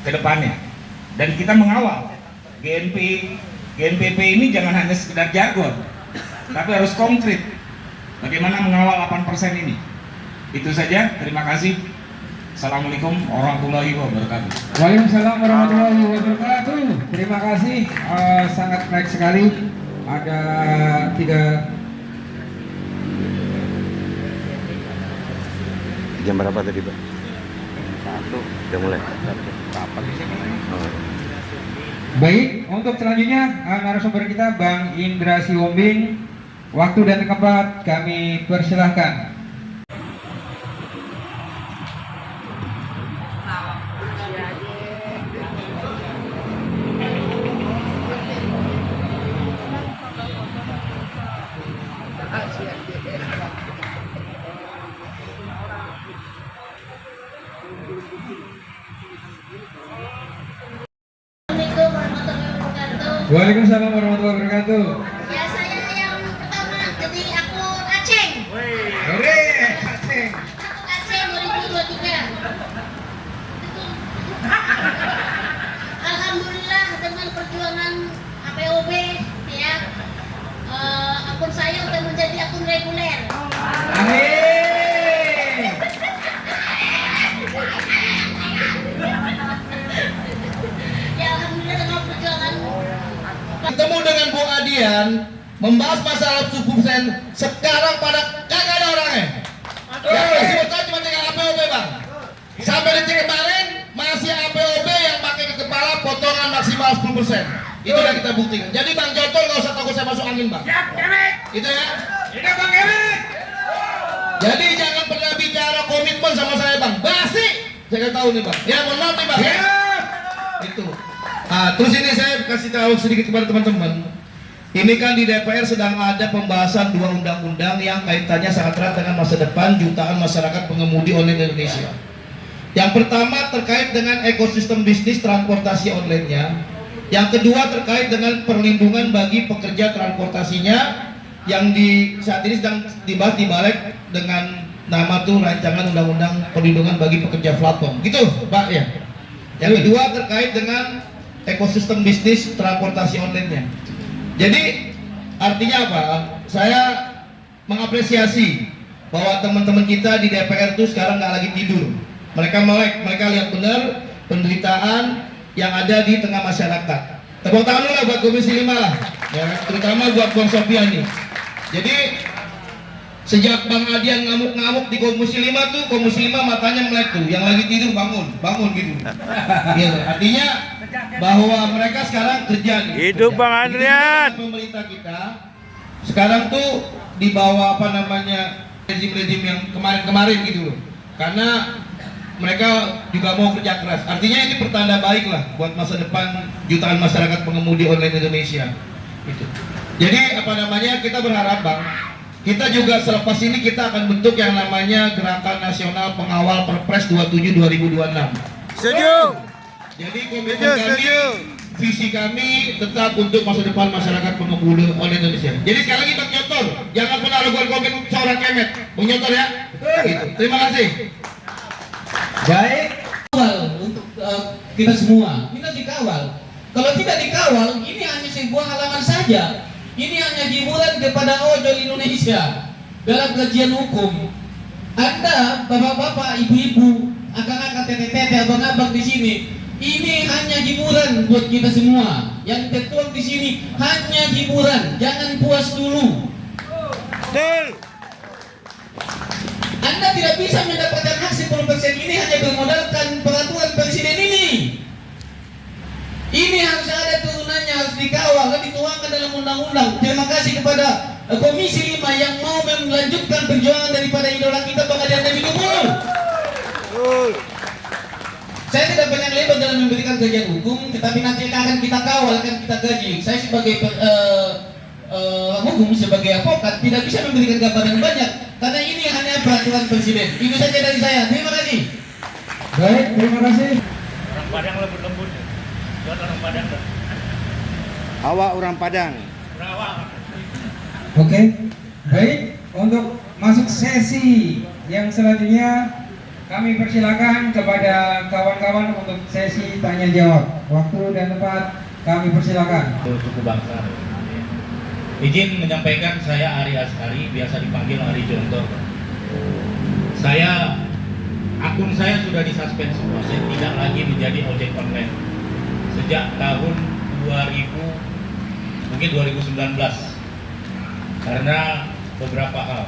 ke depannya. Dan kita mengawal GNPP ini jangan hanya sekedar jargon, tapi harus konkret. Bagaimana mengawal 8% ini? Itu saja, terima kasih. Assalamualaikum warahmatullahi wabarakatuh. Waalaikumsalam warahmatullahi wabarakatuh. Terima kasih, sangat baik sekali. Ada 3. Jam berapa tadi, Pak? 1. Udah mulai? Kapan di sini? Baik, untuk selanjutnya narasumber kita Bang Indra Siwombing. Waktu dan tempat kami persilahkan. Waalaikumsalam warahmatullahi wabarakatuh. Ya, saya yang pertama jadi akun Aceh. Hore, Aceh. Akun Aceh 2023. Alhamdulillah dengan perjuangan APOB ya, akun saya udah menjadi akun reguler. Amin. Ya, alhamdulillah dengan perjuangan. Ketemu dengan Bu Adian membahas masalah subsisten, sekarang pada kagak ada orangnya. Yang masih betul cuma tinggal APOB, Bang. Sampai detik kemarin masih APOB yang pakai ke kepala potongan maksimal 10%. Itu yang kita buktikan. Jadi Bang Jotol nggak usah takut saya masuk angin, Bang. Itu ya. Ini Bang Erik. Jadi jangan pernah bicara komitmen sama saya, Bang. Basi. Saya kasih tahu nih, Bang. Ya, mohon maaf nih, Bang. Ya. Itu. Terus ini saya kasih tahu sedikit kepada teman-teman. Ini kan di DPR sedang ada pembahasan 2 undang-undang yang kaitannya sangat erat dengan masa depan jutaan masyarakat pengemudi online Indonesia. Yang pertama terkait dengan ekosistem bisnis transportasi online-nya. Yang kedua terkait dengan perlindungan bagi pekerja transportasinya yang saat ini sedang dibahas di Balik dengan nama tuh rancangan undang-undang perlindungan bagi pekerja platform. Gitu, Pak ya. Yang kedua terkait dengan ekosistem bisnis transportasi online-nya. Jadi artinya apa? Saya mengapresiasi bahwa teman-teman kita di DPR itu sekarang nggak lagi tidur. Mereka melek, mereka lihat benar penderitaan yang ada di tengah masyarakat. Tepuk tangan dulu lah buat Komisi 5 lah, ya, terutama buat Bang Sofian nih. Jadi sejak Bang Adian ngamuk-ngamuk di Komisi 5 tuh, Komisi 5 matanya melek tuh, yang lagi tidur bangun gitu. Gitu. Artinya bahwa mereka sekarang kerja nih. Hidup Bang Adrian. Pemerintah kita sekarang tuh di bawah apa namanya rezim-rezim yang kemarin-kemarin gitu loh. Karena mereka juga mau kerja keras. Artinya ini pertanda baik lah buat masa depan jutaan masyarakat pengemudi online Indonesia. Itu. Jadi apa namanya kita berharap Bang, kita juga selepas ini kita akan bentuk yang namanya Gerakan Nasional Pengawal Perpres 27 2026. Setuju. Jadi komitmen kami, visi kami tetap untuk masa depan masyarakat pengemudi online Indonesia. Jadi sekali lagi Bang Nyotor, jangan pernah ragukan komitmen seorang kemet. Bang Nyotor ya. Gitu. Terima kasih. Baik. Kawal untuk kita semua, kita dikawal. Kalau tidak dikawal, ini hanya sebuah halaman saja. Ini hanya hiburan kepada ojol Indonesia dalam kajian hukum. Anda, bapak-bapak, ibu-ibu, akang-akang, tete-tete, abang-abang di sini, ini hanya hiburan buat kita semua. Yang tertuang di sini hanya hiburan. Jangan puas dulu. Betul. Anda tidak bisa mendapatkan hak 10% ini hanya bermodalkan peraturan presiden ini. Ini harus ada turunannya, harus dikawal dan dituangkan dalam undang-undang. Terima kasih kepada Komisi 5 yang mau melanjutkan perjuangan daripada idola kita Bang Adian Nabi Gubernur. Saya tidak banyak lebar dalam memberikan kajian hukum, tetapi nanti akan kita kawal, akan kita gaji. Saya sebagai hukum, sebagai advokat tidak bisa memberikan gambaran banyak karena ini hanya peraturan presiden. Itu saja dari saya. Terima kasih. Baik, terima kasih. Orang Padang lembut-lembut. Buat orang Padang. Awak orang Padang. Oke. Baik, untuk masuk sesi yang selanjutnya kami persilakan kepada kawan-kawan untuk sesi tanya jawab. Waktu dan tempat kami persilakan. Suku bangsa. Izin menyampaikan, saya Ari Askari, biasa dipanggil Ari Jontor. Akun saya sudah disuspend semua, saya tidak lagi menjadi ojek online sejak tahun 2019 karena beberapa hal.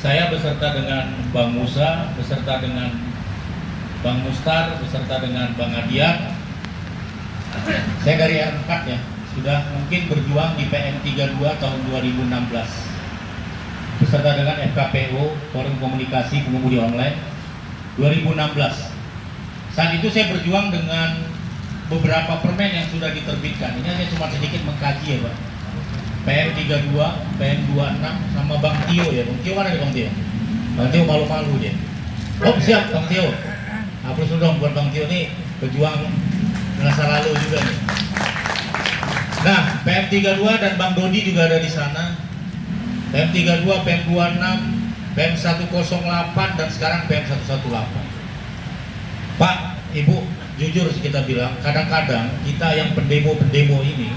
Saya beserta dengan Bang Musa, beserta dengan Bang Mustar, beserta dengan Bang Adian. Saya dari R4 ya, sudah mungkin berjuang di PM 32 tahun 2016 beserta dengan FKPO, Forum Komunikasi Pengemudi Online 2016. Saat itu saya berjuang dengan beberapa permen yang sudah diterbitkan. Ini hanya cuma sedikit mengkaji ya Pak. PM 32, PM 26 sama Bang Tio ya. Bang Tio mana ada Bang Tio? Bang Tio malu-malu dia. Oh siap Bang Tio. Hapus dong buat Bang Tio nih, pejuang masa lalu juga nih. Nah, PM 32 dan Bang Dodi juga ada di sana. PM 32, PM 26, PM 108 dan sekarang PM 118. Pak, Ibu, jujur kita bilang, kadang-kadang kita yang pendemo-pendemo ini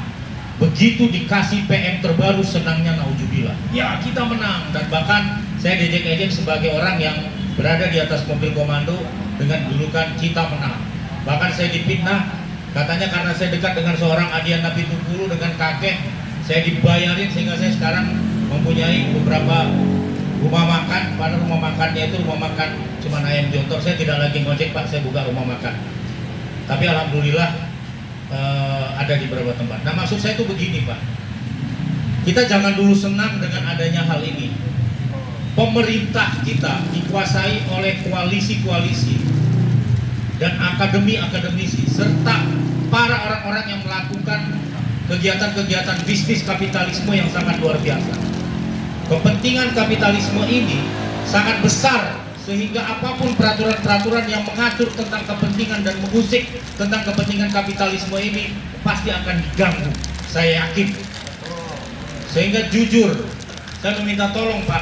begitu dikasih PM terbaru senangnya naudzubillah. Ya, kita menang dan bahkan saya diejek-ejek sebagai orang yang berada di atas mobil komando dengan julukan kita menang. Bahkan saya dipitnah, katanya karena saya dekat dengan seorang Adian Nabi Tupulu dengan kakek, saya dibayarin sehingga saya sekarang mempunyai beberapa rumah makan. Pada rumah makannya itu rumah makan cuma ayam jontor. Saya tidak lagi ngojek Pak, saya buka rumah makan. Tapi alhamdulillah ada di beberapa tempat. Nah maksud saya itu begini Pak, kita jangan dulu senang dengan adanya hal ini. Pemerintah kita dikuasai oleh koalisi-koalisi dan akademisi serta para orang-orang yang melakukan kegiatan-kegiatan bisnis kapitalisme yang sangat luar biasa. Kepentingan kapitalisme ini sangat besar sehingga apapun peraturan-peraturan yang mengatur tentang kepentingan dan mengusik tentang kepentingan kapitalisme ini pasti akan diganggu, saya yakin. Sehingga jujur, saya meminta tolong Pak,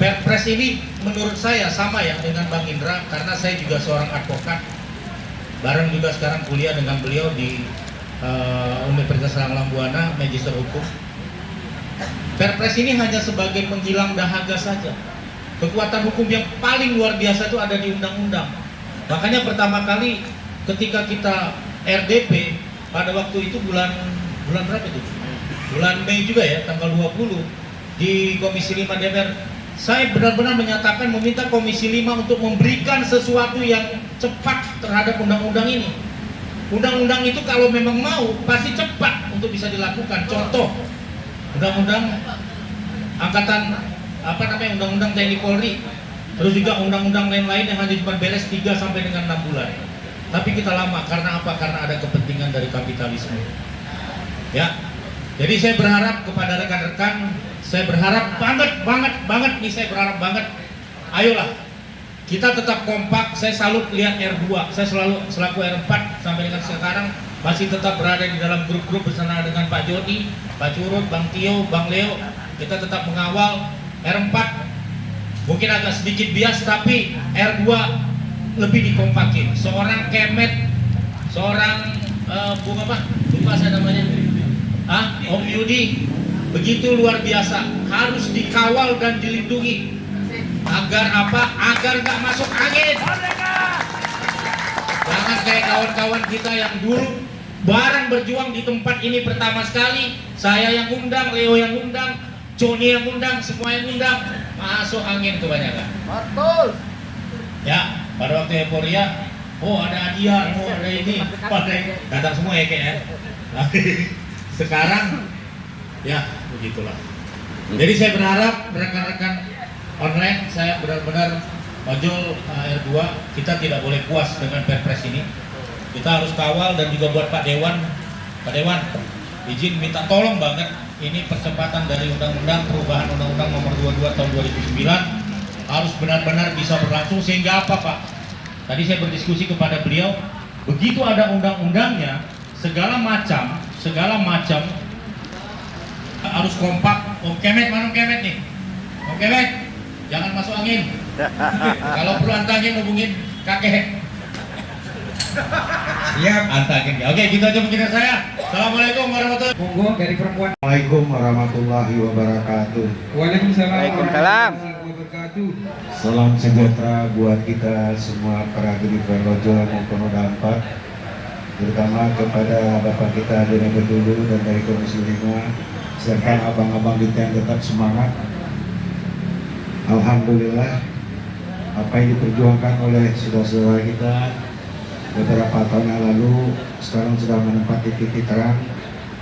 Perpres ini menurut saya sama ya dengan Bang Indra, karena saya juga seorang advokat, bareng juga sekarang kuliah dengan beliau di Universitas Langlang Buana, Magister Hukum. Perpres ini hanya sebagai penghilang dahaga saja. Kekuatan hukum yang paling luar biasa itu ada di undang-undang. Makanya pertama kali ketika kita RDP pada waktu itu bulan berapa itu? Bulan Mei juga ya, tanggal 20 di Komisi 5 DPR. Saya benar-benar menyatakan meminta Komisi 5 untuk memberikan sesuatu yang cepat terhadap undang-undang ini. Undang-undang itu kalau memang mau pasti cepat untuk bisa dilakukan. Contoh, undang-undang undang-undang TNI Polri, terus juga undang-undang lain-lain yang hanya cuma beres 3 sampai dengan 6 bulan. Tapi kita lama karena apa? Karena ada kepentingan dari kapitalisme. Ya. Jadi saya berharap kepada rekan-rekan, saya berharap banget nih, saya berharap banget, ayolah kita tetap kompak. Saya salut lihat R2, saya selaku R4 sampai dengan sekarang masih tetap berada di dalam grup-grup bersama dengan Pak Jody, Pak Curut, Bang Tio, Bang Leo. Kita tetap mengawal. R4 mungkin agak sedikit bias, tapi R2 lebih dikompakin. Seorang Kemet, seorang Bung apa? Lupa saya namanya. Om Yudi, begitu luar biasa, harus dikawal dan dilindungi. Agar apa? Agar nggak masuk angin. Jangan kayak kawan-kawan kita yang dulu bareng berjuang di tempat ini pertama sekali. Saya yang undang, Leo yang undang, Joni yang undang, semua yang undang, masuk angin kebanyakan. Betul. Ya, pada waktu euforia, oh ada Adian, oh ada ini, datang semua ya kayak. Sekarang, ya begitulah. Jadi saya berharap rekan-rekan online, saya benar-benar ojol R2, kita tidak boleh puas dengan Perpres ini. Kita harus kawal dan juga buat Pak Dewan, izin minta tolong banget. Ini percepatan dari undang-undang perubahan undang-undang nomor 22 tahun 2009 harus benar-benar bisa berlangsung sehingga apa Pak? Tadi saya berdiskusi kepada beliau, begitu ada undang-undangnya, segala macam harus kompak. Om Kemet, mana Om Kemet nih? Om Kemet, jangan masuk angin. Kalau perlu antangin hubungin kakek. Siap. Antangin. Oke, gitu aja mungkin saya. Assalamualaikum warahmatullahi wabarakatuh. Monggo dari perempuan. Assalamualaikum warahmatullahi wabarakatuh. Waalaikumsalam Waalaikumsalam. warahmatullahi wabarakatuh. Salam sejahtera buat kita semua para deliver ojol maupun roda 4, terutama kepada Bapak kita dari Bedulu dan dari Komisi 5, serta abang-abang kita yang tetap semangat. Alhamdulillah, apa yang diperjuangkan oleh saudara-saudara kita beberapa tahun yang lalu sekarang sudah menempati titik terang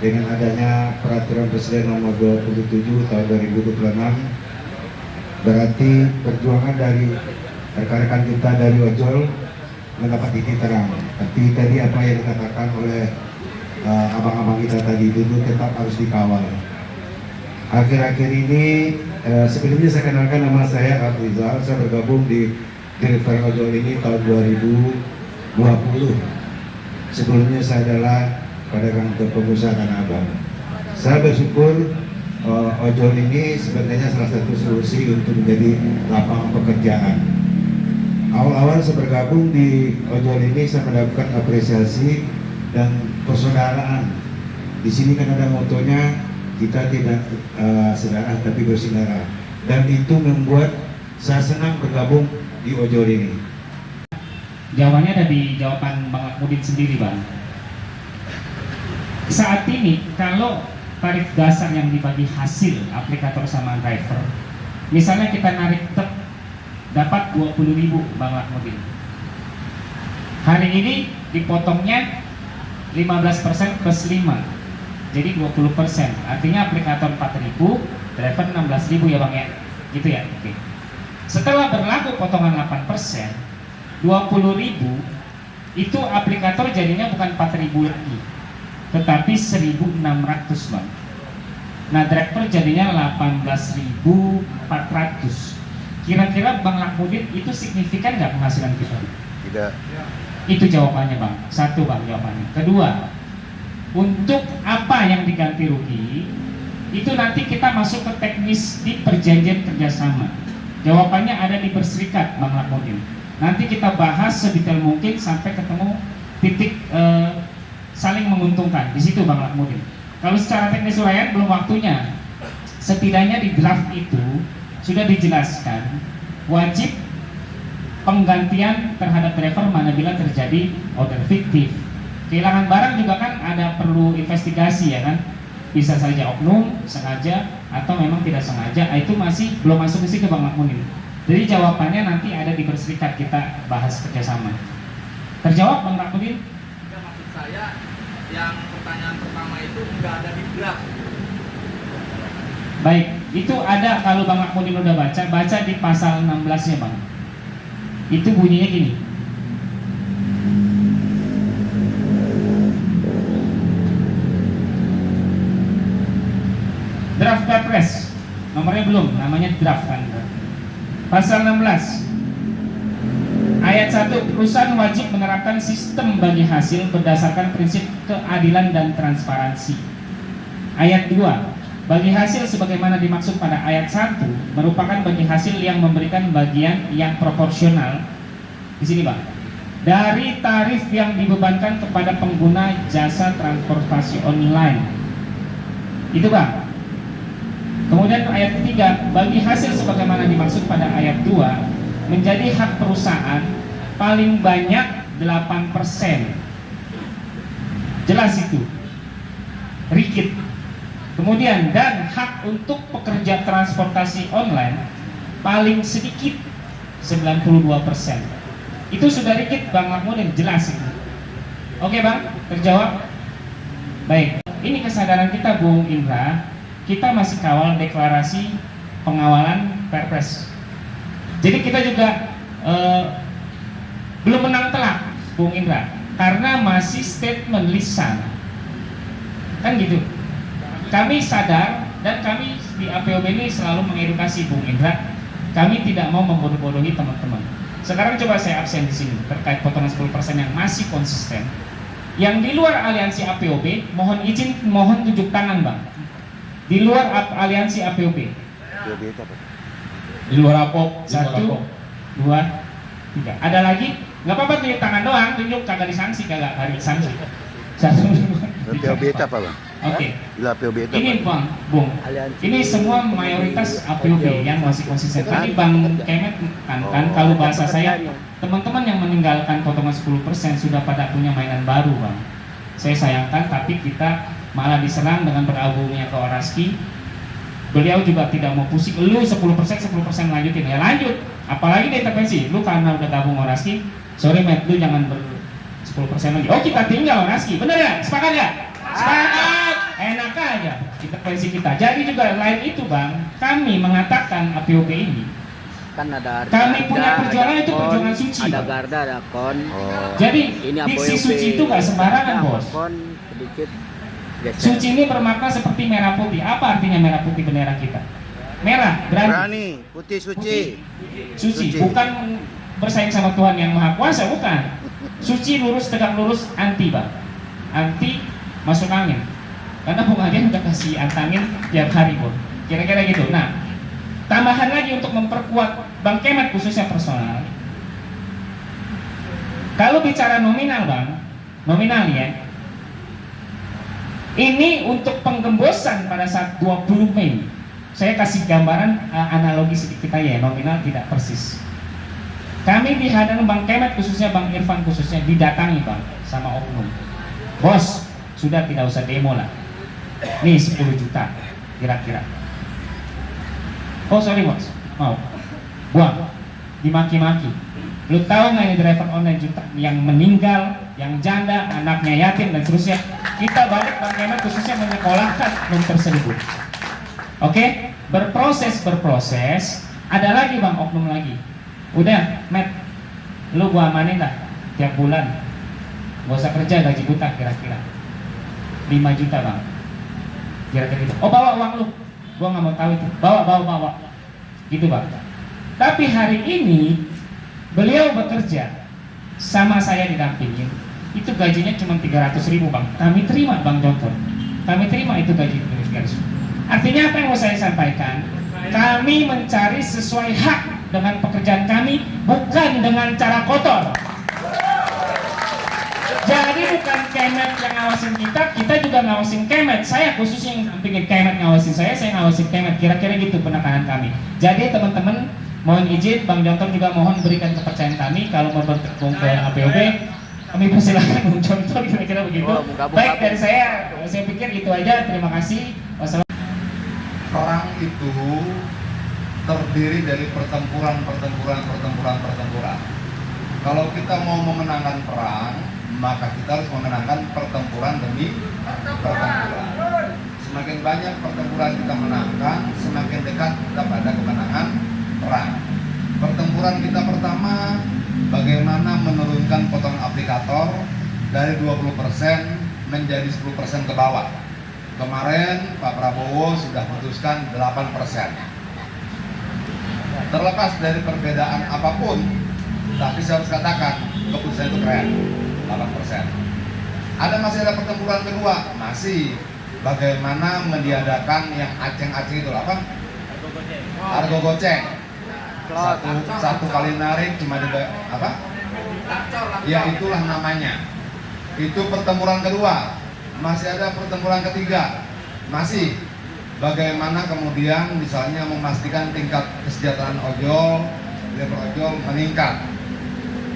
dengan adanya peraturan Presiden nomor 27 tahun 2026. Berarti perjuangan dari rekan-rekan kita dari ojol mendapat titik terang. Tapi tadi apa yang dikatakan oleh abang-abang kita tadi itu tetap harus dikawal. Akhir-akhir ini sebelumnya saya kenalkan, nama saya Abrizal. Saya bergabung di Deliver Ojol ini tahun 2020. Sebelumnya saya adalah pedagang atau pengusaha Tanah Abang. Saya bersyukur ojol ini sebenarnya salah satu solusi untuk menjadi lapangan pekerjaan. Awal-awal saya bergabung di ojol ini saya mendapatkan apresiasi dan persaudaraan. Di sini kan ada motonya, kita tidak saudara tapi bersaudara, dan itu membuat saya senang bergabung di ojol ini. Jawabannya ada di jawaban Bang Akmudin sendiri, Bang. Saat ini kalau tarif dasar yang dibagi hasil aplikator sama driver, misalnya kita narik truk dapat 20.000, Bang Akmudin. Hari ini dipotongnya 15% plus 5. Jadi 20%, artinya aplikator 4.000, driver 16.000 ya Bang ya, gitu ya. Oke. Setelah berlaku potongan 8%, 20.000 itu aplikator jadinya bukan 4.000 lagi, tetapi 1.600 Bang. Nah driver jadinya 18.400. Kira-kira Bang Lakmudin itu signifikan nggak penghasilan kita? Tidak. Itu jawabannya Bang. Satu Bang jawabannya. Kedua, untuk apa yang diganti rugi itu nanti kita masuk ke teknis di perjanjian kerjasama. Jawabannya ada di berserikat Bang Lakmudin. Nanti kita bahas sedetail mungkin sampai ketemu titik saling menguntungkan di situ Bang Lakmudin. Kalau secara teknis uraian belum waktunya. Setidaknya di draft itu sudah dijelaskan wajib penggantian terhadap driver manabila terjadi order fiktif. Kehilangan barang juga kan ada perlu investigasi ya kan, bisa saja oknum sengaja atau memang tidak sengaja. Itu masih belum masuk ke situ Bang Lakmudin. Jadi jawabannya nanti ada di berserikat, kita bahas kerjasama. Terjawab Bang Lakmudin? Enggak, maksud saya yang pertanyaan pertama itu enggak ada di draft. Baik, itu ada kalau Bang Lakmudin udah baca di pasal 16-nya Bang. Itu bunyinya gini. Draft Perpres, nomornya belum, namanya draft kan. Pasal 16 ayat 1, perusahaan wajib menerapkan sistem bagi hasil berdasarkan prinsip keadilan dan transparansi. Ayat 2, bagi hasil sebagaimana dimaksud pada ayat 1 merupakan bagi hasil yang memberikan bagian yang proporsional di sini Bang, dari tarif yang dibebankan kepada pengguna jasa transportasi online. Itu Bang. Kemudian ayat ketiga, bagi hasil sebagaimana dimaksud pada ayat 2 menjadi hak perusahaan paling banyak 8%. Jelas itu. Rikit. Kemudian dan hak untuk pekerja transportasi online paling sedikit 92%. Itu sudah rikit Bang Lakmudin, jelas itu. Oke Bang, terjawab? Baik, ini kesadaran kita Bung Indra. Kita masih kawal deklarasi pengawalan Perpres. Jadi kita juga belum menang telak, Bung Indra, karena masih statement lisan, kan gitu. Kami sadar dan kami di APOB ini selalu mengedukasi Bung Indra. Kami tidak mau membodoh-bodohi teman-teman. Sekarang coba saya absen di sini terkait potongan 10% yang masih konsisten. Yang di luar aliansi APOB, mohon izin, mohon tunjuk tangan Bang. Di luar aliansi APOB. Dia itu apa? Di luar APOB, Satu, 2, 3. Ada lagi? Nggak apa-apa tunjuk tangan doang, tunjuk kagak disanksi, kagak hari sanksi. 1, 2, 3, POB itu 4. apa bang? Oke. Gila POB itu Ini apa? Bung, ini semua mayoritas APOB yang masih konsisten. Tadi Bang Kemet kan kalau bahasa saya, teman-teman yang meninggalkan potongan 10% sudah pada punya mainan baru Bang. Saya sayangkan, tapi kita malah diserang dengan bergabungnya ke Oraski. Beliau juga tidak mau pusing, lu 10% lanjutin, ya lanjut. Apalagi di intervensi, lu karena udah gabung Oraski, sorry Met, lu jangan 10% lagi. Oh kita tinggal Oraski, bener ya? Sepakat ya? Sepakat! Enak aja intervensi kita. Jadi juga lain itu Bang, kami mengatakan APOB ini Kan ada kami punya perjuangan itu perjuangan suci ada Bang. Garda, ada Kon. Jadi Ini diksi APOB. suci itu gak sembarangan Bos. Kon sedikit geser. Suci ini bermakna seperti merah putih. Apa artinya merah putih bendera kita? Merah, berani. Putih suci. Suci, Suci. bukan bersaing sama Tuhan yang Maha Kuasa, bukan. Suci, lurus, tegak lurus, anti Bang. Anti masuk angin. Karena Bung Adian udah kasih antangin tiap hari Bung. Kira-kira gitu. Nah, tambahan lagi untuk memperkuat Bang Kemet khususnya personal. Kalau bicara nominal Bang, nominal ya. Ini untuk penggembosan pada saat 20 Mei. Saya kasih gambaran analogi sedikit aja ya, nominal tidak persis. Kami di hadapan Bang Kemet khususnya Bang Irfan khususnya didatangi Bang sama oknum. Bos, sudah tidak usah demo lah. Nih 10 juta kira-kira. Oh sorry bos, mau buang, dimaki-maki. Lu tahu nggak ini driver online juta yang meninggal, yang janda, anaknya yatim dan seterusnya. Kita balik Bang Kemet khususnya menyekolahkan oknum tersebut. Oke, berproses. Ada lagi Bang oknum lagi. Udah, Met, lu gua amanin dah tiap bulan. Gak usah kerja gaji buta kira-kira 5 juta Bang. Kira-kira gitu. Oh bawa uang lu, gua nggak mau tahu itu. Bawa. Gitu Bang. Tapi hari ini beliau bekerja sama saya didampingin. Itu gajinya cuma 300.000 Bang. Kami terima Bang Jontor. Kami terima itu gaji 300.000. Artinya apa yang mau saya sampaikan? Kami mencari sesuai hak dengan pekerjaan kami, bukan dengan cara kotor. Jadi bukan Kemet yang ngawasin kita juga ngawasin Kemet. Saya khususnya yang dampingin Kemet ngawasin saya ngawasin Kemet. Kira-kira gitu penekanan kami. Jadi teman-teman, mohon izin, Bang Jontor juga mohon berikan kepercayaan kami. Kalau mau bergabung ke APOB, kami persilahkan Bang Jontor, kira-kira begitu. Baik dari saya pikir itu aja. Terima kasih. Wassalamualaikum. Perang itu terdiri dari pertempuran. Kalau kita mau memenangkan perang, maka kita harus memenangkan pertempuran demi pertempuran. Semakin banyak pertempuran kita menangkan, semakin dekat kita pada kemenangan perang. Pertempuran kita pertama, bagaimana menurunkan potongan aplikator dari 20% menjadi 10% ke bawah. Kemarin Pak Prabowo sudah putuskan 8%. Terlepas dari perbedaan apapun, tapi saya harus katakan keputusan itu keren, 8%. Masih ada pertempuran kedua, masih bagaimana meniadakan yang aceng-aceng itu apa? Argo goceng. Satu kali narik cuma di apa? Ya itulah namanya. Itu pertempuran kedua. Masih ada pertempuran ketiga, masih bagaimana kemudian misalnya memastikan tingkat kesejahteraan ojol, driver ojol meningkat.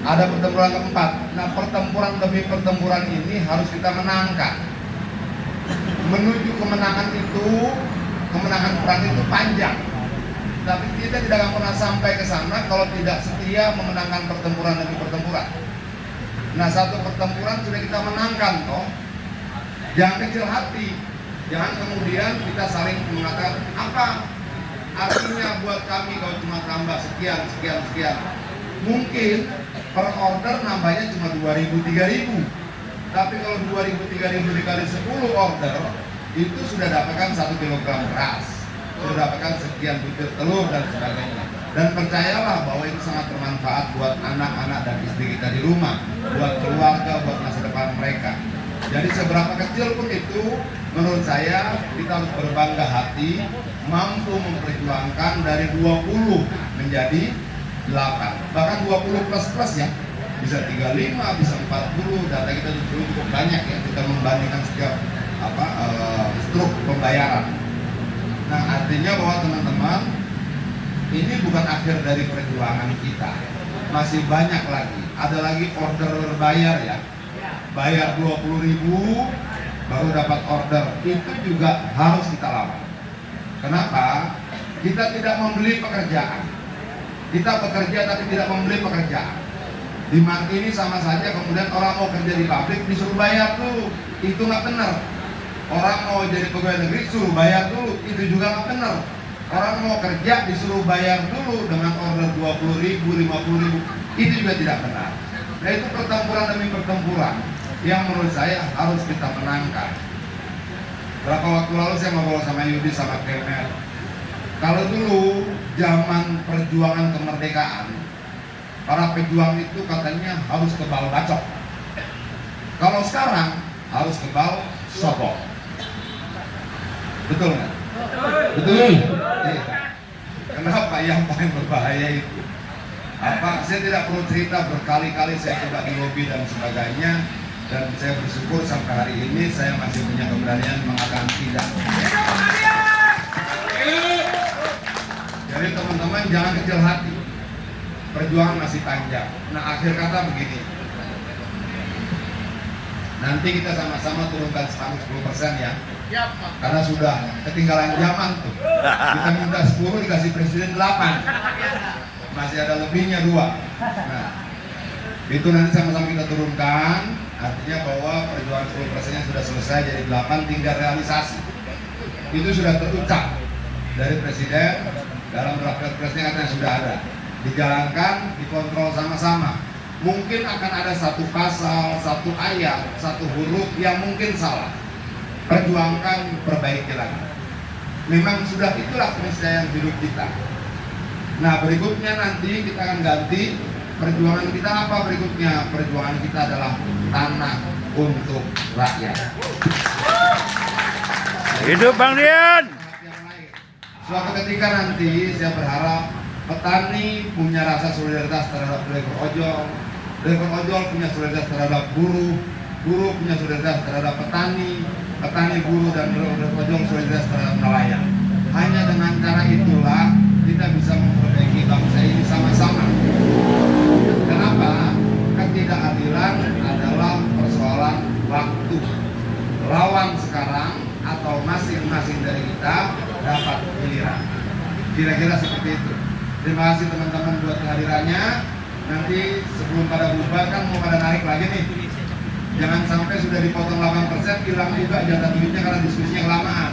Ada pertempuran keempat. Nah, pertempuran demi pertempuran ini harus kita menangkan. Menuju kemenangan itu, kemenangan perang itu panjang. Tapi kita tidak akan pernah sampai ke sana kalau tidak setia memenangkan pertempuran demi pertempuran. Nah, satu pertempuran sudah kita menangkan toh. Jangan kecil hati, jangan kemudian kita saling mengatakan apa artinya buat kami kalau cuma tambah sekian. Mungkin per order nambahnya cuma 2.000-3.000, tapi kalau 2.000-3.000 dikali 10 order itu sudah dapatkan 1 kilogram beras, sudah dapatkan sekian butir telur dan sebagainya. Dan percayalah bahwa itu sangat bermanfaat buat anak-anak dan istri kita di rumah, buat keluarga, buat masa depan mereka. Jadi seberapa kecil pun itu, menurut saya kita harus berbangga hati mampu memperjuangkan dari 20 menjadi 8, bahkan 20 plus ya, bisa 35, bisa 40. Data kita cukup banyak ya, kita membandingkan setiap struk pembayaran. Nah, artinya bahwa teman-teman, ini bukan akhir dari perjuangan kita, masih banyak lagi. Ada lagi order bayar ya, bayar 20.000 baru dapat order, itu juga harus kita lawan. Kenapa? Kita tidak membeli pekerjaan, kita bekerja tapi tidak membeli pekerjaan. Di ini sama saja, kemudian orang mau kerja di pabrik disuruh bayar dulu, itu nggak benar. Orang mau jadi pegawai negeri suruh bayar dulu, itu juga nggak benar. Orang mau kerja disuruh bayar dulu dengan order 20.000, 50.000, itu juga tidak benar. Nah, itu pertempuran demi pertempuran yang menurut saya harus kita menangkan. Berapa waktu lalu saya ngobrol sama Yudi sama Kemer. Kalau dulu zaman perjuangan kemerdekaan, para pejuang itu katanya harus kebal bacok. Kalau sekarang harus kebal sopok. Betul nggak? Betul. Iya. Kenapa yang paling berbahaya itu? Saya tidak perlu cerita, berkali-kali saya coba di lobi dan sebagainya, dan saya bersyukur sampai hari ini saya masih punya keberanian mengatakan tidak. Jadi teman-teman jangan kecil hati, perjuangan masih panjang. Nah, akhir kata begini, nanti kita sama-sama turunkan 10% ya, karena sudah ketinggalan zaman tuh. Kita minta 10 dikasih presiden 8, masih ada lebihnya 2. Nah, itu nanti sama-sama kita turunkan, artinya bahwa perjuangan 10%-nya sudah selesai jadi 8, tinggal realisasi. Itu sudah terucap dari presiden, dalam draft Perpresnya katanya sudah ada, dijalankan, dikontrol sama-sama. Mungkin akan ada satu pasal, satu ayat, satu huruf yang mungkin salah, perjuangkan, perbaiki lagi. Memang sudah itulah keniscayaan hidup kita. Nah, berikutnya nanti kita akan ganti perjuangan kita apa berikutnya? Perjuangan kita adalah tanah untuk rakyat. Hidup Bang Dian. Suatu ketika nanti saya berharap petani punya rasa solidaritas terhadap driver ojol, driver ojol punya solidaritas terhadap buruh, buruh punya solidaritas terhadap petani, petani buruh dan driver ojol solidaritas terhadap nelayan. Hanya dengan cara itulah kita bisa memperbaiki bangsa ini sama-sama. Kenapa? Ketidakadilan adalah persoalan waktu. Lawan sekarang atau masing-masing dari kita dapat giliran. Kira-kira seperti itu. Terima kasih teman-teman buat kehadirannya. Nanti sebelum pada bubar kan mau pada narik lagi nih. Jangan sampai sudah dipotong 8% hilang juga jatah duitnya karena diskusinya kelamaan.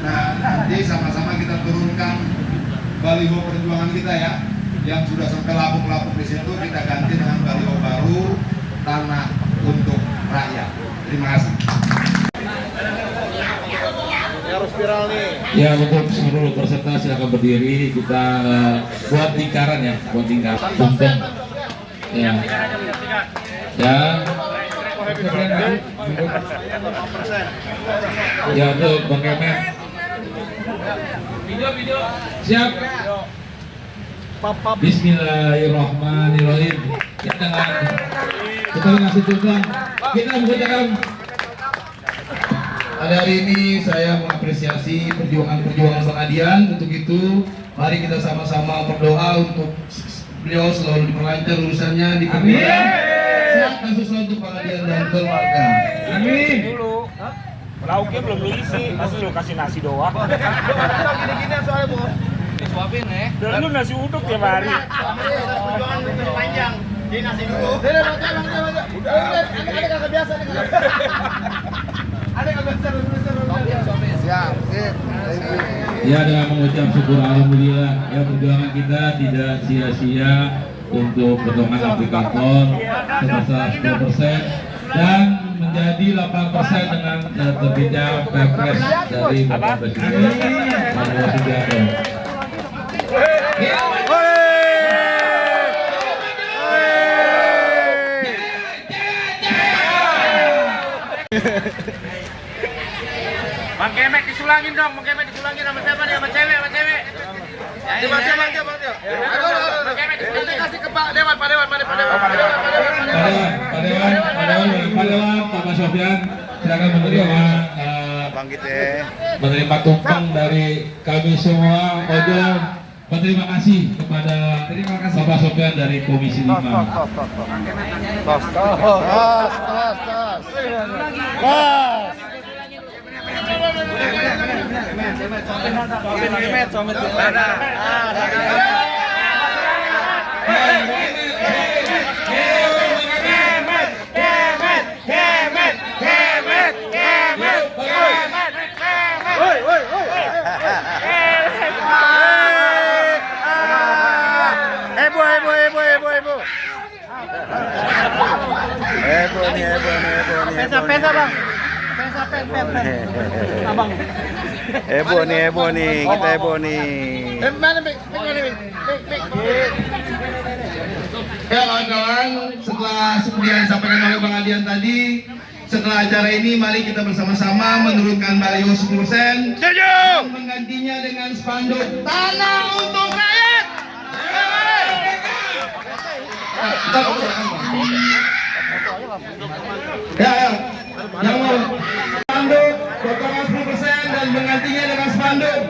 Nah, nanti sama-sama kita turunkan baliho perjuangan kita ya, yang sudah sampai lapuk-lapuk di situ kita ganti dengan baliho baru, tanah untuk rakyat. Terima kasih. Ya, untuk seluruh peserta silakan berdiri, kita buat lingkaran ya, buat lingkaran tumpeng. Ya. Ya. Ya, untuk Bang Kemet. Video. Siap. Bismillahirrahmanirrahim. Ya, dengan kita ngasih tumpeng. Kita mengucapkan pada hari ini saya mengapresiasi perjuangan Bang Adian. Untuk itu, mari kita sama-sama berdoa untuk beliau selalu diperlancar urusannya, dipermudah. Sehat dan sukses untuk Bang Adian dan keluarga. Amin. Dulu, lauknya belum lu isi, masih lu kasih nasi doang. Gini-gini soalnya bos. Disuapin ya. Dan lu nasi uduk tiap hari. Perjuangan lebih panjang. Ini nasi dulu. Udah, ada kagak biasa nih. Ada kagak biasa. Siap, sip. Ya, dengan mengucap syukur alhamdulillah ya, perjuangan kita tidak sia-sia untuk potongan aplikator sebesar 10% dan menjadi 8% dengan terbitnya Perpres dari Bapak Presiden Prabowo Subianto. Bang Kemet disulangin dong, Bang Kemet disulangin sama siapa nih? Sama cewek. Kasih ke Pak Dewan, Pak Dewan. Pak Pak Sofyan, silakan menerima menerima tumpeng dari kami semua ojol. Berterima kasih kepada Bapak Sofyan dari Komisi 5. Heboh nih, kita heboh nih. Ya kawan-kawan, setelah seperti yang disampaikan oleh Bang Adian tadi, setelah acara ini mari kita bersama-sama menurunkan baliho 10% dan menggantinya dengan spanduk Tanah Untuk Rakyat. Yang mau spanduk potongan 10% dan menggantinya dengan spanduk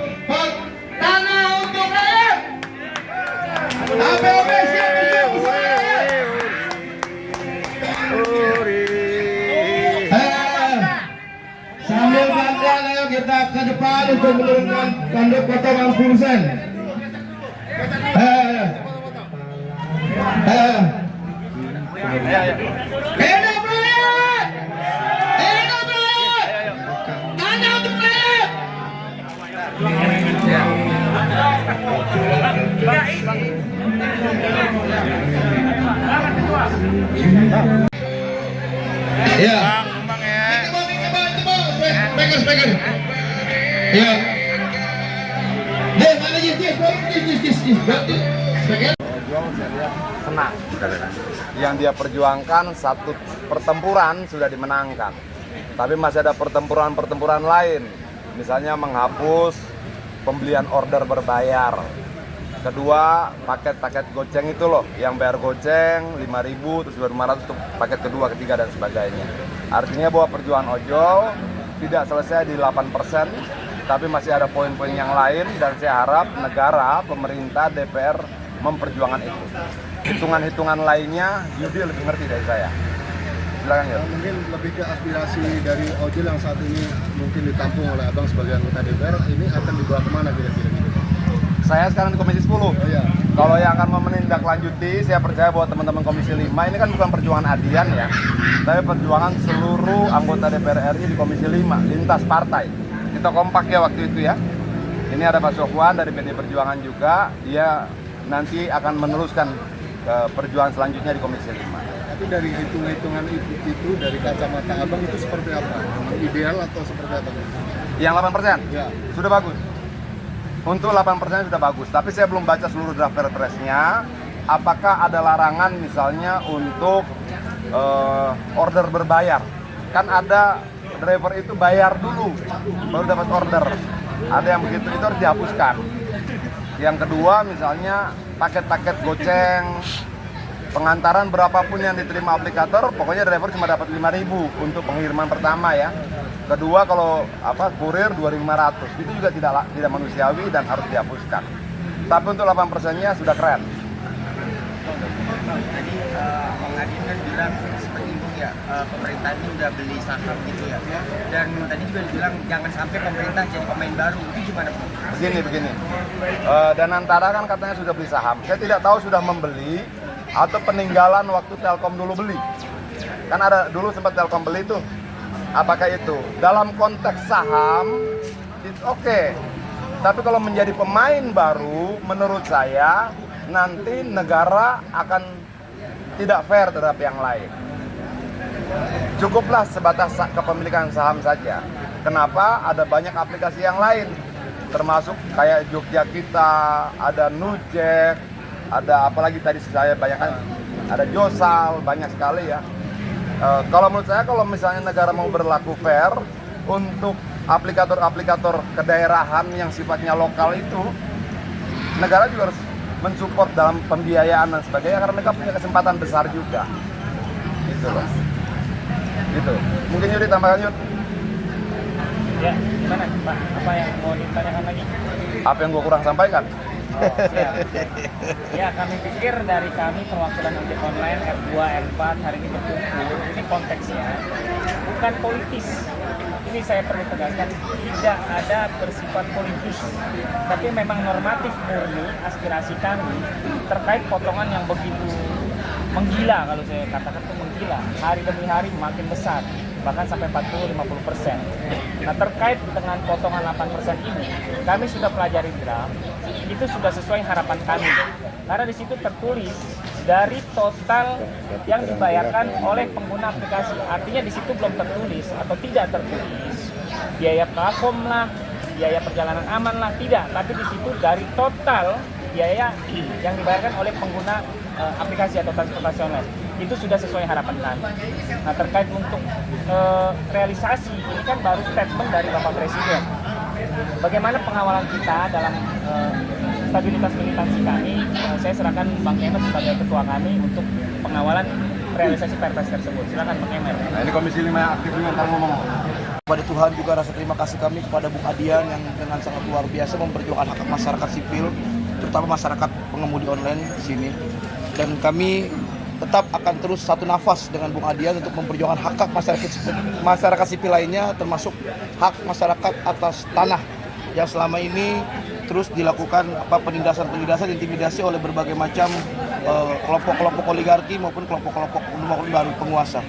Tanah Untuk Rakyat. APOB siap berjuang bersama rakyat. Sambil gantian, ayo kita ke depan untuk menurunkan spanduk potongan 10%. Hidup rakyat! Hidup rakyat! Tanah Untuk Rakyat! Ya. Speaker. Ya. Des, mana Jis. Speaker. Senang. Yang dia perjuangkan satu pertempuran sudah dimenangkan. Tapi masih ada pertempuran lain. Misalnya menghapus pembelian order berbayar. Kedua, paket-paket goceng itu loh, yang bayar goceng 5.000 terus 2.500 untuk paket kedua, ketiga dan sebagainya. Artinya bahwa perjuangan ojol tidak selesai di 8%, tapi masih ada poin-poin yang lain dan saya harap negara, pemerintah, DPR memperjuangkan itu. Hitungan-hitungan lainnya, Yudi lebih ngerti dari saya. Silakan ya. Mungkin lebih ke aspirasi dari ojol yang saat ini mungkin ditampung oleh Abang sebagai anggota DPR, ini akan dibawa kemana kira-kira? Saya sekarang di Komisi 10. Oh, iya. Kalau yang akan menindaklanjuti, saya percaya bahwa teman-teman Komisi 5 ini kan bukan perjuangan Adian ya, tapi perjuangan seluruh anggota DPR RI di Komisi 5, lintas partai. Kita kompak ya waktu itu ya. Ini ada Pak Sofwan dari PD Perjuangan juga, dia nanti akan meneruskan perjuangan selanjutnya di Komisi 5. Tapi dari hitung-hitungan itu dari kacamata Abang itu seperti apa? Ideal atau seperti apa? Yang 8%? Ya. Sudah bagus. Untuk 8% sudah bagus, tapi saya belum baca seluruh draft perpresnya. Apakah ada larangan misalnya untuk order berbayar? Kan ada driver itu bayar dulu, baru dapat order. Ada yang begitu, itu harus dihapuskan. Yang kedua misalnya paket-paket goceng, pengantaran berapapun yang diterima aplikator, pokoknya driver cuma dapat 5.000 untuk pengiriman pertama ya. Kedua kalau kurir 2.500, itu juga tidak manusiawi dan harus dihapuskan. Tapi untuk 8%-nya sudah keren. Tadi Bang Adin kan bilang seperti itu ya, pemerintah ini udah beli saham gitu ya. Dan tadi juga dibilang jangan sampai pemerintah jadi pemain baru. Itu gimana Bu? Begini. Danantara kan katanya sudah beli saham. Saya tidak tahu sudah membeli atau peninggalan waktu Telkom dulu beli. Kan ada dulu sempat Telkom beli tuh. Apakah itu? Dalam konteks saham, it's okay. Tapi kalau menjadi pemain baru, menurut saya nanti negara akan tidak fair terhadap yang lain. Cukuplah sebatas kepemilikan saham saja. Kenapa? Ada banyak aplikasi yang lain, termasuk kayak Jogja Kita, ada Nujek, ada apalagi tadi saya bayangkan, ada Josal, banyak sekali ya. Kalau menurut saya, kalau misalnya negara mau berlaku fair untuk aplikator-aplikator kedaerahan yang sifatnya lokal itu, negara juga harus mensupport dalam pembiayaan dan sebagainya karena mereka punya kesempatan besar juga. Gitu loh. Gitu. Mungkin Yudi tambahkan Yud. Ya, gimana Pak? Apa yang mau ditanyakan lagi? Apa yang gua kurang sampaikan? Oh, siap. Ya, kami pikir dari kami perwakilan ojek online R2, R4 hari ini berkumpul, ini konteksnya bukan politis. Ini saya perlu tegaskan, tidak ada bersifat politis, tapi memang normatif murni aspirasi kami terkait potongan yang begitu menggila, kalau saya katakan itu menggila, hari demi hari makin besar, bahkan sampai 40-50%. Nah, terkait dengan potongan 8% ini, kami sudah pelajari draft, itu sudah sesuai harapan kami. Karena di situ tertulis dari total yang dibayarkan oleh pengguna aplikasi. Artinya di situ belum tertulis atau tidak tertulis biaya platform lah, biaya perjalanan aman lah, tidak. Tapi di situ dari total biaya yang dibayarkan oleh pengguna aplikasi atau transportasi online. Itu sudah sesuai harapan kami. Nah, terkait untuk realisasi, ini kan baru statement dari Bapak Presiden. Bagaimana pengawalan kita dalam stabilitas militansi kami, saya serahkan Bang Kemer sebagai ketua kami untuk pengawalan realisasi perpres tersebut. Silakan Bang Kemer. Nah, ini Komisi 5 yang aktif juga ntar ngomong. Kepada Tuhan juga rasa terima kasih kami kepada Bung Adian yang dengan sangat luar biasa memperjuangkan hak masyarakat sipil, terutama masyarakat pengemudi online di sini. Dan kami tetap akan terus satu nafas dengan Bung Adian untuk memperjuangkan hak masyarakat sipil lainnya, termasuk hak masyarakat atas tanah yang selama ini terus dilakukan penindasan, intimidasi oleh berbagai macam kelompok-kelompok oligarki maupun kelompok-kelompok baru penguasa.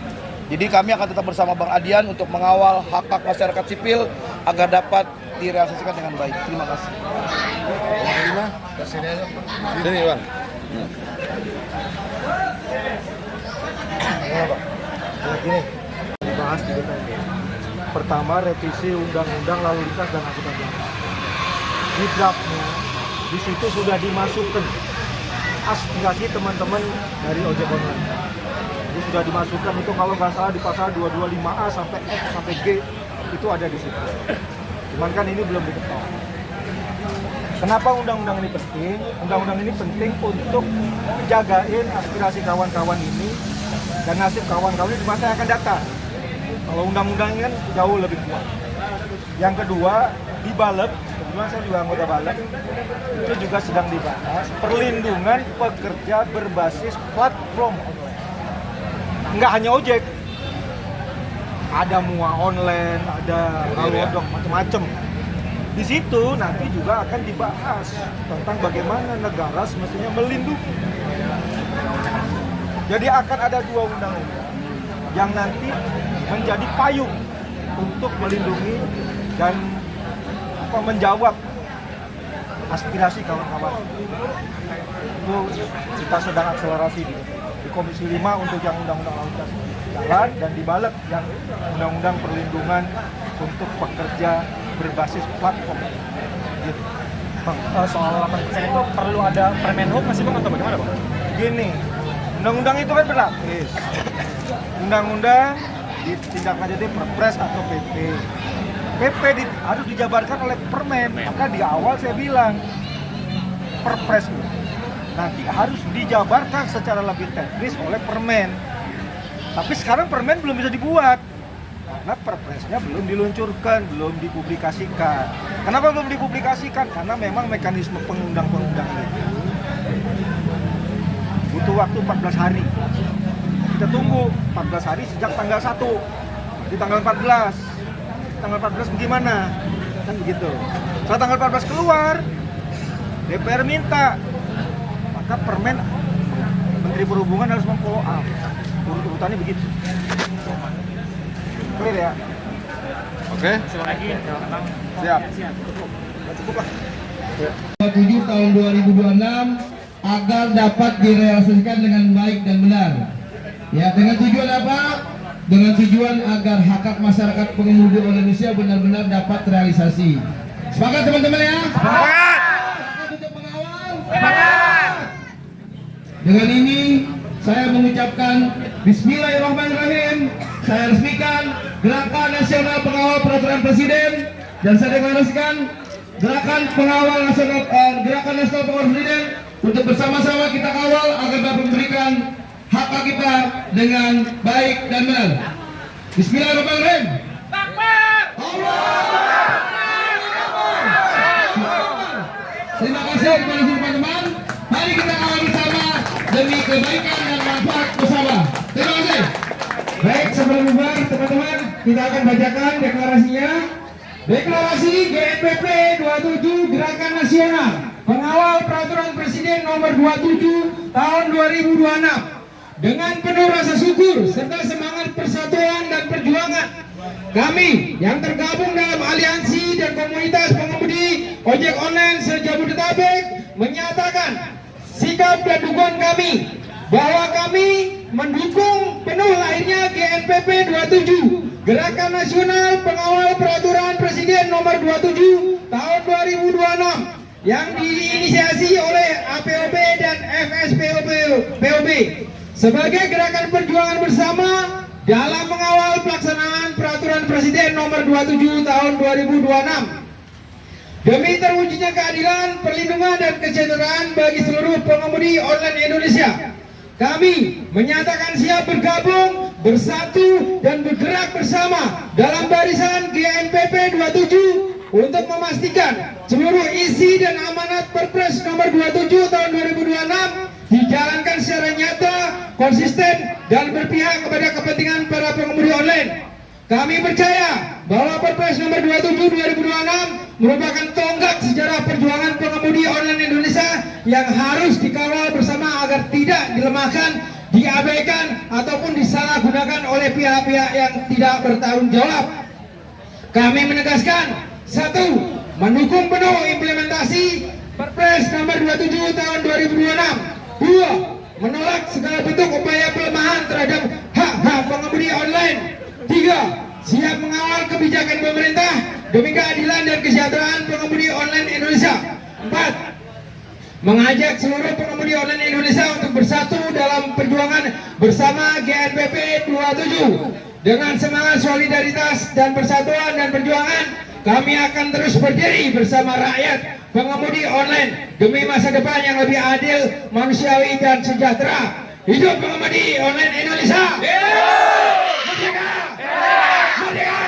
Jadi kami akan tetap bersama Bang Adian untuk mengawal hak-hak masyarakat sipil agar dapat direalisasikan dengan baik. Terima kasih. Sini Bang. Gini, dibahas di DPRD. Pertama, revisi Undang-Undang Lalu Lintas dan Angkutan Darat. Di draftnya, di situ sudah dimasukkan aspirasi teman-teman dari ojek online. Itu sudah dimasukkan, itu kalau nggak salah di pasal 225A sampai F sampai G itu ada di situ. Cuman kan ini belum diketok. Kenapa undang-undang ini penting? Undang-undang ini penting untuk jagain aspirasi kawan-kawan ini dan nasib kawan-kawan ini di masa yang akan datang. Kalau undang-undang ini kan jauh lebih kuat. Yang kedua, di Balek, kebetulan saya juga anggota Balek, itu juga sedang dibahas perlindungan pekerja berbasis platform online. Nggak hanya ojek, ada mua online, ada halodoc, macam-macam. Di situ nanti juga akan dibahas tentang bagaimana negara semestinya melindungi. Jadi akan ada dua undang-undang yang nanti menjadi payung untuk melindungi dan menjawab aspirasi kawan-kawan. Itu kita sedang akselerasi di Komisi 5 untuk yang undang-undang lalu lintas jalan dan di Balek yang undang-undang perlindungan untuk pekerja berbasis platform. Gitu. Bang, soal 8% itu perlu ada Permenhub masih Bang atau bagaimana Bang? Gini, undang-undang itu kan berlapis. Undang-undang ditindaklanjuti Perpres atau PP. PP harus dijabarkan oleh Permen. Maka di awal saya bilang Perpres nanti harus dijabarkan secara lebih teknis oleh Permen. Tapi sekarang Permen belum bisa dibuat karena Perpresnya belum diluncurkan, belum dipublikasikan. Kenapa belum dipublikasikan? Karena memang mekanisme pengundang-pengundang itu butuh waktu 14 hari. Kita tunggu 14 hari sejak tanggal 1. Di tanggal 14. Tanggal 14 bagaimana? Kan begitu. Setelah tanggal 14 keluar, DPR minta. Maka Permen Menteri Perhubungan harus memfollow up. Urutannya begitu. Clear ya? Oke. Siap. Cukup lah. 7 tahun 2026 agar dapat direalisasikan dengan baik dan benar. Ya, dengan tujuan apa? Dengan tujuan agar hak masyarakat pengemudi Indonesia benar-benar dapat terrealisasi. Sepakat teman-teman ya? Sepakat. Sepakat untuk mengawal? Sepakat. Dengan ini saya mengucapkan Bismillahirrahmanirrahim. Saya resmikan Gerakan Nasional Pengawal Peraturan Presiden dan saya deklarasikan Gerakan Pengawal Nasional, Gerakan Nasional Pengawal Presiden untuk bersama-sama kita kawal agar dapat memberikan hak kita dengan baik dan benar. Bismillahirrahmanirrahim. Terima kasih kepada seluruh teman-teman. Mari kita kawal bersama demi kebaikan dan manfaat bersama. Terima kasih. Baik, sebelum bubar teman-teman, kita akan bacakan deklarasinya. Deklarasi GNPP 27 Gerakan Nasional Pengawal Peraturan Presiden Nomor 27 Tahun 2026. Dengan penuh rasa syukur serta semangat persatuan dan perjuangan, kami yang tergabung dalam aliansi dan komunitas pengemudi ojek online se-Jabodetabek menyatakan sikap dan dukungan kami bahwa kami mendukung penuh lahirnya GNPP 27 Gerakan Nasional Pengawal Peraturan Presiden Nomor 27 Tahun 2026 yang diinisiasi oleh APOB dan FSPOB sebagai gerakan perjuangan bersama dalam mengawal pelaksanaan Peraturan Presiden Nomor 27 Tahun 2026 demi terwujudnya keadilan, perlindungan dan kesejahteraan bagi seluruh pengemudi online Indonesia. Kami menyatakan siap bergabung, bersatu dan bergerak bersama dalam barisan GNPP 27 untuk memastikan seluruh isi dan amanat Perpres Nomor 27 Tahun 2026 dijalankan secara nyata, konsisten dan berpihak kepada kepentingan para pengemudi online. Kami percaya bahwa Perpres Nomor 27 2026 merupakan tonggak sejarah perjuangan pengemudi online Indonesia yang harus dikawal bersama agar tidak dilemahkan, diabaikan ataupun disalahgunakan oleh pihak-pihak yang tidak bertanggung jawab. Kami menegaskan, 1. Mendukung penuh implementasi Perpres Nomor 27 Tahun 2026. 2. Menolak segala bentuk upaya pelemahan terhadap hak-hak pengemudi online. 3. Siap mengawal kebijakan pemerintah demi keadilan dan kesejahteraan pengemudi online Indonesia. 4. Mengajak seluruh pengemudi online Indonesia untuk bersatu dalam perjuangan bersama GNPP 27. Dengan semangat solidaritas dan persatuan dan perjuangan, kami akan terus berdiri bersama rakyat pengemudi online demi masa depan yang lebih adil, manusiawi dan sejahtera. Hidup pengemudi online Indonesia! Merdeka! Merdeka!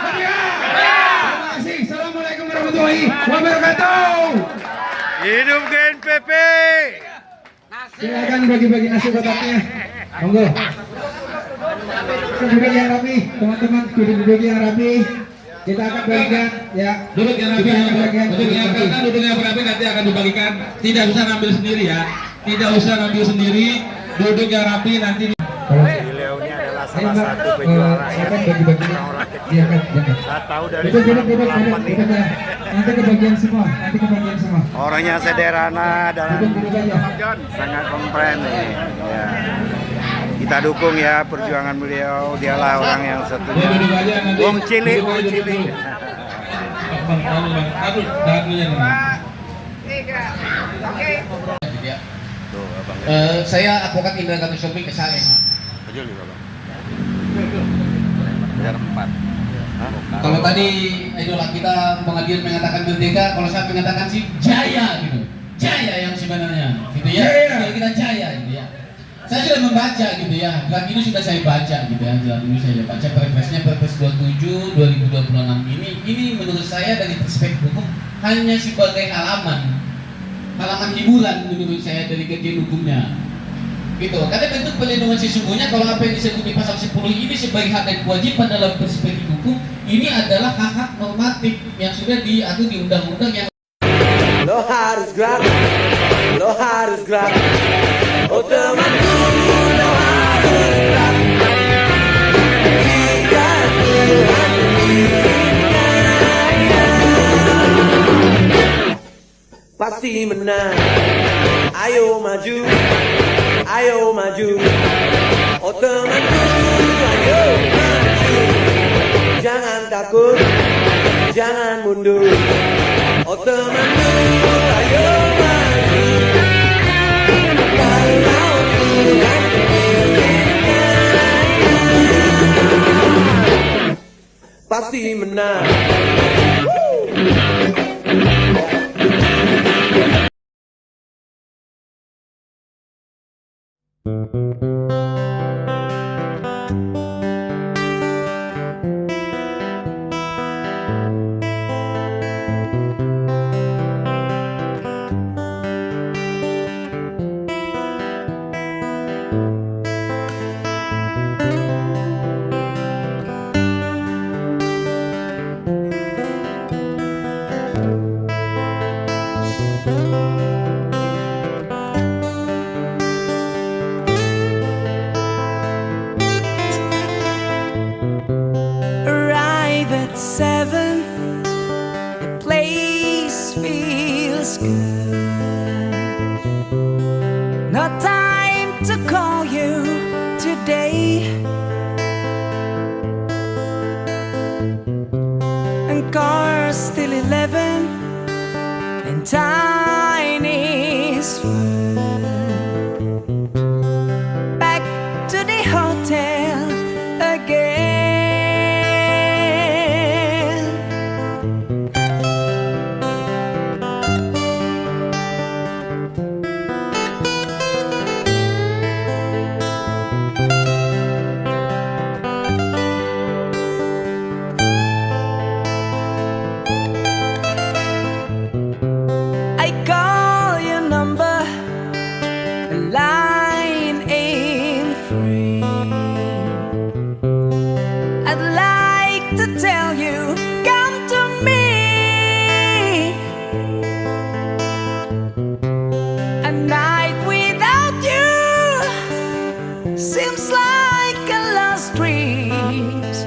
Merdeka! Terima kasih. Assalamualaikum warahmatullahi wabarakatuh. Hidup GNPP. Silakan bagi-bagi nasi kotaknya. Monggo. Duduk yang rapi, teman-teman. Duduk yang rapi. Kita akan bagikan ya. Duduk yang rapi, duduk yang rapi nanti akan dibagikan. Tidak usah ngambil sendiri ya. Tidak usah ngambil sendiri. Duduk yang rapi nanti. Beliau ini adalah salah satu pejuang rakyat, orang-orang kecil. Saya tahu dari Nanti kebagian semua, orangnya sederhana dan sangat komplain nih. Ya. Kita dukung ya perjuangan beliau. Dialah orang yang satunya. Wong cilik, wong cilik. Saya advokat Indra Gatot Shopping SHM. Benar 4. Kalau tadi idola kita Bang Adian mengatakan merdeka, kalau saya mengatakan sih jaya gitu. Jaya yang sebenarnya gitu ya. Kita jaya gitu ya. Saya sudah membaca gitu ya. Draft ini sudah saya baca gitu ya. Draft ini saya baca Perpresnya Perpres 27 2026 ini menurut saya dari perspektif hukum hanya sebagai halaman hiburan menurut saya dari kajian hukumnya. Gitu. Karena bentuk perlindungan sesungguhnya kalau apa yang disebut di pasal 10 ini sebagai hak dan kewajiban dalam perspektif hukum, ini adalah hak-hak normatif yang sudah diatur di undang-undang yang lo harus gerak, oh temanku, lo harus gerak. Jika Tuhan pasti menang. Ayo maju, oh temanku, ayo maju. Jangan takut, jangan mundur, oh temanku, ayo maju. Kalau Tuhan pasti menang. Arrive at 7, the place feels good. No time to call you today, and cars still 11, and time is fun. Back to the hotel again. I call your number, the line ain't free. I'd like to tell you, come to me. A night without you seems like a lost dreams.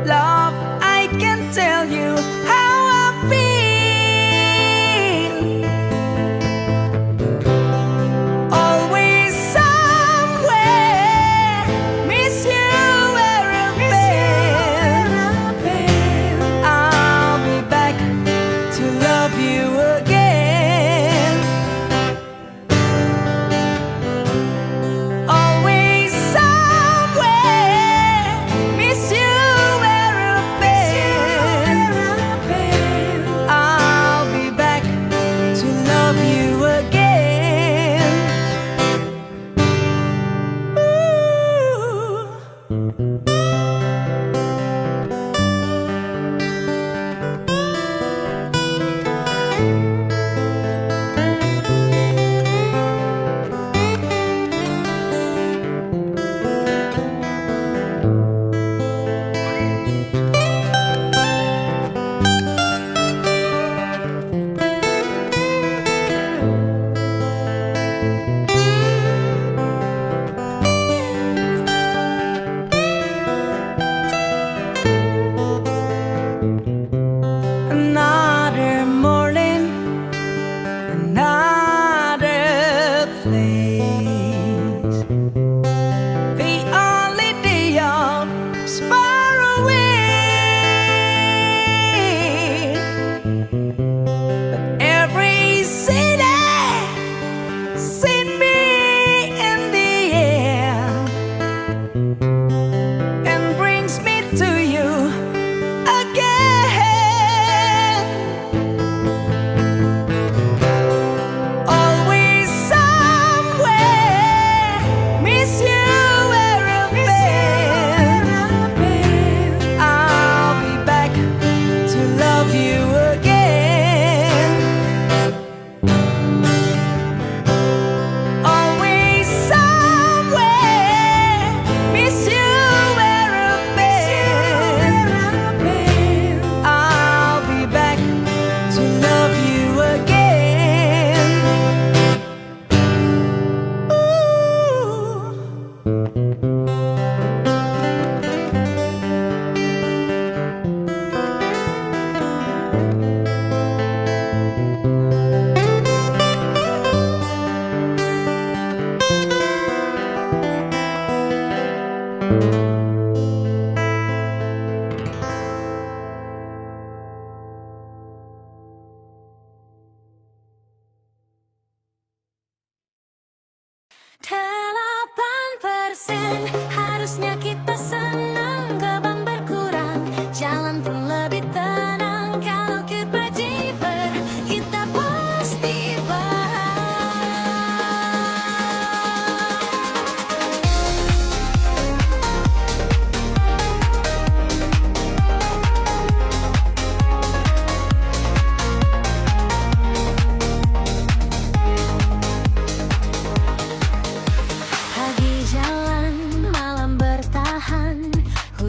Love, I can tell you how I feel. Always somewhere, miss you where I've been. I'll be back to love you again. Always somewhere, miss you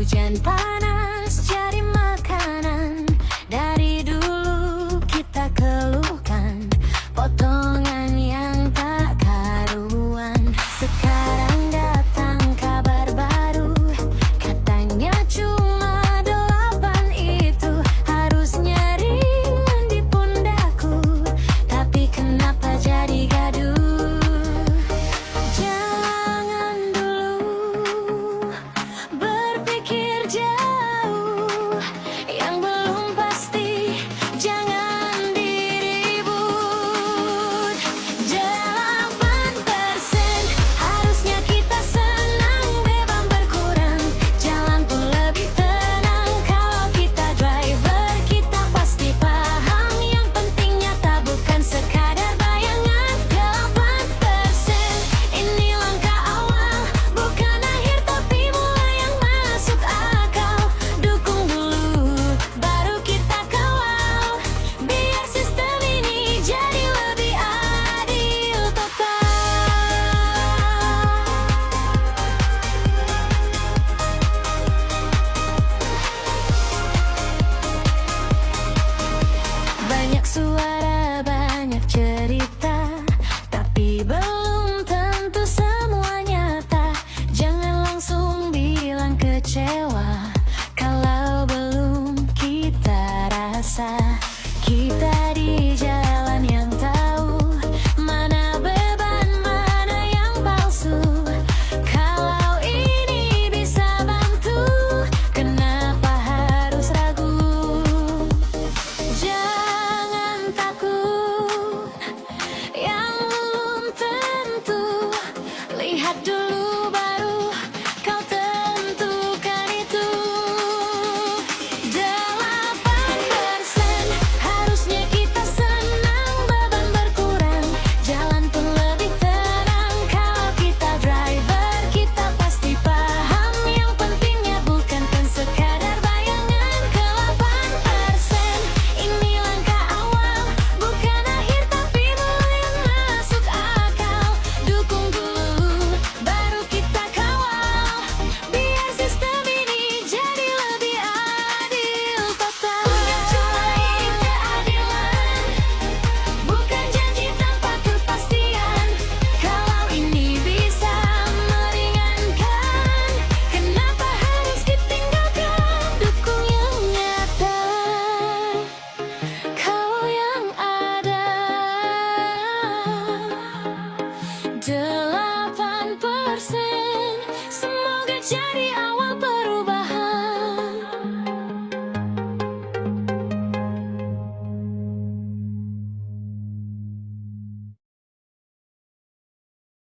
hujan panas.